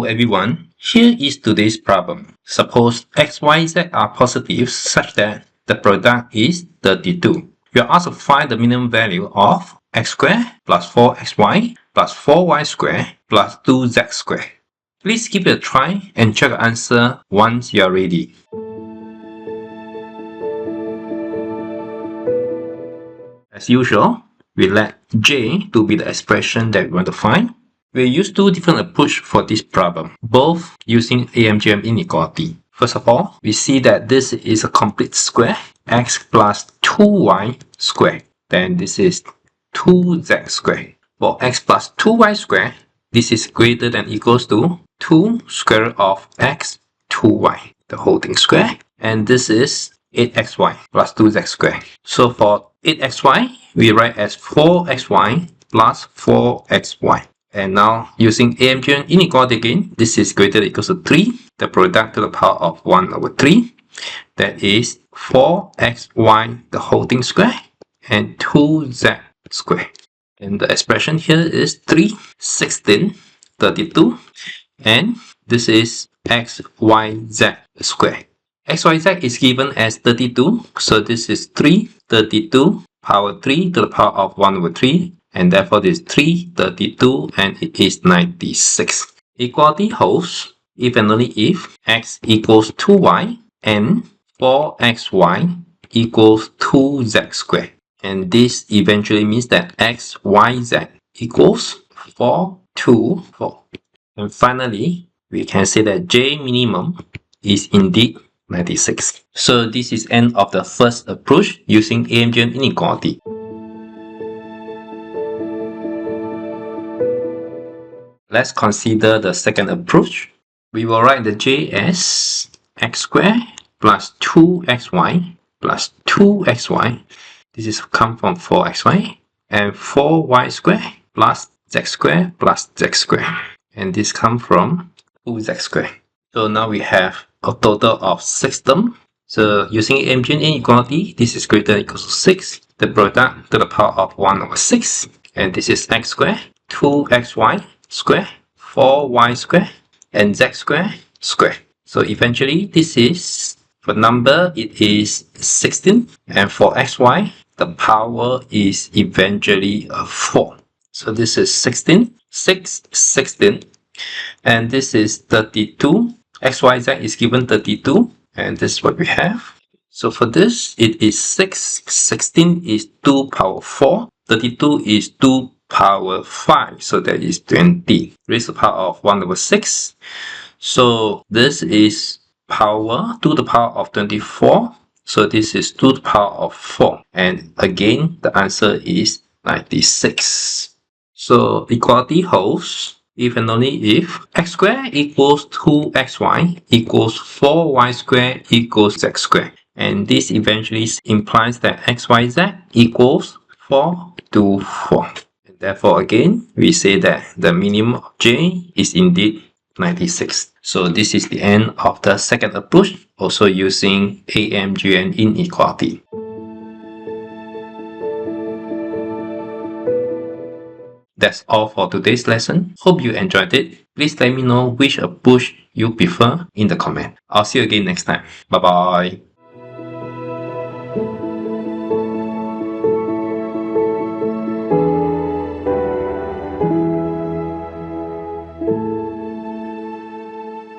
everyone, here is today's problem. Suppose x, y, z are positive such that the product is 32. You are asked to find the minimum value of x squared plus 4xy plus 4y squared plus 2z squared. Please give it a try and check the answer once you are ready. As usual, we let J to be the expression that we want to find. We'll use two different approaches for this problem, both using AM-GM inequality. First of all, we see that this is a complete square, x plus 2y squared. Then this is 2z squared. For x plus 2y squared, this is greater than equals to 2 square root of x 2y, the whole thing square. And this is 8xy plus 2z squared. So for 8xy, we write as 4xy plus 4xy. And now using AM-GM inequality again, this is greater than equals to 3, the product to the power of 1 over 3. That is 4xy, the whole thing square, and 2z square. And the expression here is 3, 16, 32. And this is xyz square. xyz is given as 32. So this is 3, 32, power 3 to the power of 1 over 3. And therefore this is 3, 32, and it is 96. Equality holds if and only if x equals 2y and 4xy equals 2z squared. And this eventually means that xyz equals 4, 2, 4. And finally, we can say that J minimum is indeed 96. So this is end of the first approach using AM-GM inequality. Let's consider the second approach. We will write the J as x squared plus 2xy plus 2xy. This is come from 4xy and 4y squared plus z squared plus z squared. And this comes from 2z squared. So now we have a total of 6 terms. So using AM-GM inequality, this is greater than or equals to 6. The product to the power of 1 over 6. And this is x squared, 2xy square, 4y square, and z square square. So eventually this is, for number it is 16, and for xy the power is eventually 4. So this is 16, 6, 16, and this is 32. xyz is given 32, and this is what we have. So for this it is 6, 16 is 2 power 4, 32 is 2 power 5, so that is 20 raised to the power of 1 over 6. So this is power to the power of 24, so this is 2 to the power of 4, and again the answer is 96. So equality holds if and only if x squared equals 2xy equals 4y squared equals z squared, and this eventually implies that xyz equals 4 to 4. Therefore, again, we say that the minimum of J is indeed 96. So this is the end of the second approach, also using AM-GM inequality. That's all for today's lesson. Hope you enjoyed it. Please let me know which approach you prefer in the comment. I'll see you again next time. Bye bye.